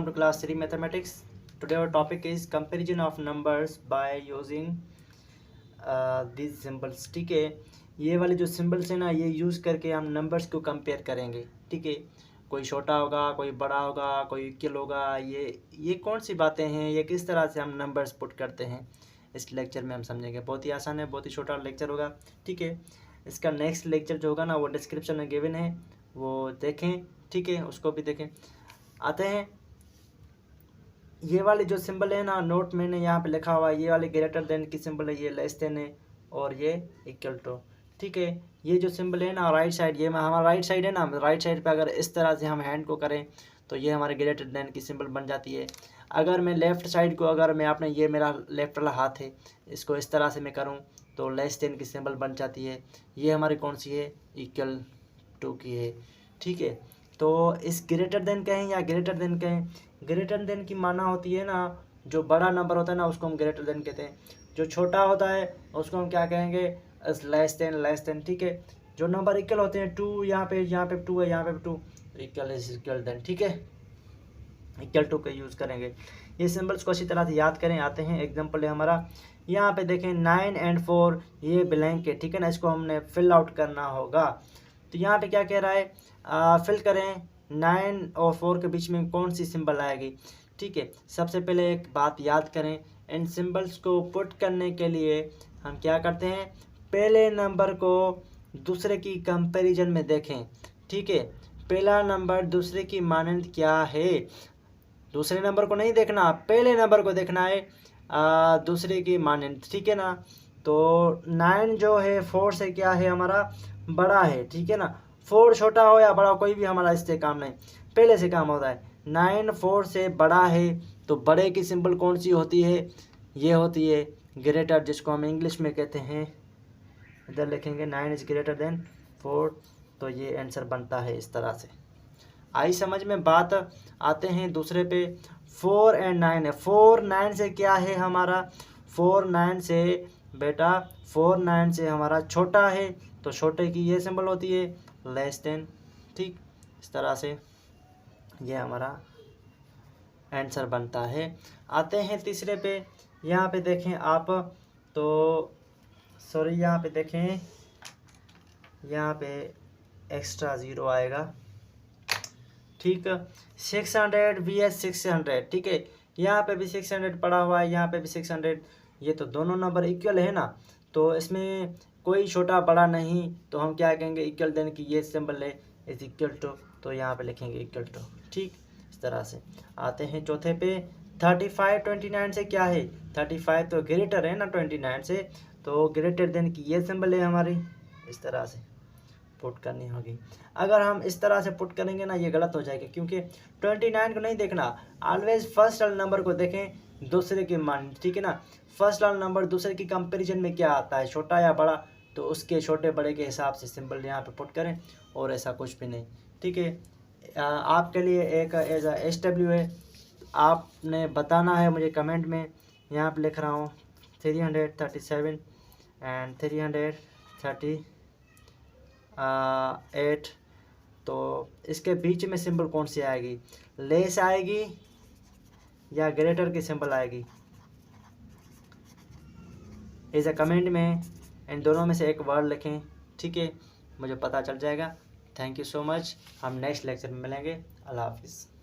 to class 3 mathematics. Today our topic is comparison of numbers by using these symbols. ठीक है, ये वाले जो सिंबल्स हैं ना, ये यूज़ करके हम नंबर्स को कंपेयर करेंगे. ठीक है, कोई छोटा होगा, कोई बड़ा होगा, कोई इक्वल होगा. ये कौन सी बातें हैं, ये किस तरह से हम नंबर्स पुट करते हैं, इस लेक्चर में हम समझेंगे. बहुत ही आसान है, बहुत ही छोटा लेक्चर होगा. ठीक है, इसका नेक्स्ट लेक्चर जो होगा ना, वो डिस्क्रिप्शन में गिवन है, वो देखें. ठीक है, उसको भी देखें. आते हैं, ये वाले जो सिंबल है ना, नोट मैंने यहाँ पे लिखा हुआ है, ये वाले ग्रेटर देन की सिंबल है, ये लेस देन है, और ये इक्वल टू. ठीक है, ये जो सिंबल है ना राइट साइड, ये हमारा राइट साइड है ना, राइट साइड पे अगर इस तरह से हम हैंड को करें तो ये हमारे ग्रेटर देन की सिंबल बन जाती है. अगर मैं लेफ़्ट साइड को, अगर मैं आपने, ये मेरा लेफ्ट वाला हाथ है, इसको इस तरह से मैं करूँ तो लेस देन की सिंबल बन जाती है. ये हमारी कौन सी है, इक्वल टू की है. ठीक है, तो इस ग्रेटर देन कहें या ग्रेटर देन कहें, ग्रेटर देन की माना होती है ना, जो बड़ा नंबर होता है ना उसको हम ग्रेटर देन कहते हैं, जो छोटा होता है उसको हम क्या कहेंगे, लेस देन, लेस देन. ठीक है, जो नंबर इक्वल होते हैं, टू यहाँ पे 2 है, यहाँ पे 2, इक्वल इज इक्वल देन. ठीक है, इक्वल टू का यूज़ करेंगे. ये सिंबल्स को अच्छी तरह से याद करें. आते हैं, एग्जाम्पल है हमारा, यहाँ पे देखें 9 और 4, ये ब्लैंक है. ठीक है ना, इसको हमने फिल आउट करना होगा. तो यहाँ पे क्या कह रहा है, फिल करें 9 और 4 के बीच में कौन सी सिंबल आएगी. ठीक है, सबसे पहले एक बात याद करें, इन सिंबल्स को पुट करने के लिए हम क्या करते हैं, पहले नंबर को दूसरे की कंपैरिजन में देखें. ठीक है, पहला नंबर दूसरे की मानंद क्या है, दूसरे नंबर को नहीं देखना, पहले नंबर को देखना है, दूसरे की मानंद. ठीक है ना, तो 9 जो है 4 से क्या है, हमारा बड़ा है. ठीक है ना, 4 छोटा हो या बड़ा, कोई भी हमारा इससे काम नहीं, पहले से काम होता है. 9 4 से बड़ा है, तो बड़े की सिंबल कौन सी होती है, ये होती है ग्रेटर, जिसको हम इंग्लिश में कहते हैं, इधर लिखेंगे 9 इज ग्रेटर देन 4, तो ये आंसर बनता है इस तरह से. आई समझ में बात. आते हैं दूसरे पे, 4 और 9 है. 4 9 से क्या है हमारा, 4 9 से बेटा, 4 9 से हमारा छोटा है, तो छोटे की ये सिंबल होती है लेस देन. ठीक, इस तरह से ये हमारा आंसर बनता है. आते हैं तीसरे पे, यहाँ पे देखें आप, तो सॉरी, यहाँ पे देखें, यहाँ पे एक्स्ट्रा 0 आएगा. ठीक, 600 vs 600. ठीक है, यहाँ पे भी 600 पड़ा हुआ है, यहाँ पे भी 600, ये तो दोनों नंबर इक्वल है ना, तो इसमें कोई छोटा बड़ा नहीं, तो हम क्या कहेंगे, इक्वल देन की ये सिंबल है इज इक्वल टू, तो यहाँ पे लिखेंगे इक्वल टू. ठीक, इस तरह से. आते हैं चौथे पे, 35 29 से क्या है, 35 तो ग्रेटर है ना 29 से, तो ग्रेटर देन की ये सिंबल है हमारी, इस तरह से पुट करनी होगी. अगर हम इस तरह से पुट करेंगे ना, ये गलत हो जाएगा, क्योंकि 29 को नहीं देखना, ऑलवेज फर्स्ट वाले नंबर को देखें, दूसरे के मान. ठीक है ना, फर्स्ट वाला नंबर दूसरे की कंपैरिजन में क्या आता है, छोटा या बड़ा, तो उसके छोटे बड़े के हिसाब से सिंबल यहाँ पे पुट करें, और ऐसा कुछ भी नहीं. ठीक है, आपके लिए एक एज SW है, आपने बताना है मुझे कमेंट में. यहाँ पे लिख रहा हूँ 337 एंड 338, तो इसके बीच में सिंबल कौन सी आएगी, लेस आएगी या ग्रेटर की सिंबल आएगी, इस कमेंट में इन दोनों में से एक वर्ड लिखें. ठीक है, मुझे पता चल जाएगा. Thank you so much. हम नेक्स्ट लेक्चर में मिलेंगे. अल्लाह हाफिज़.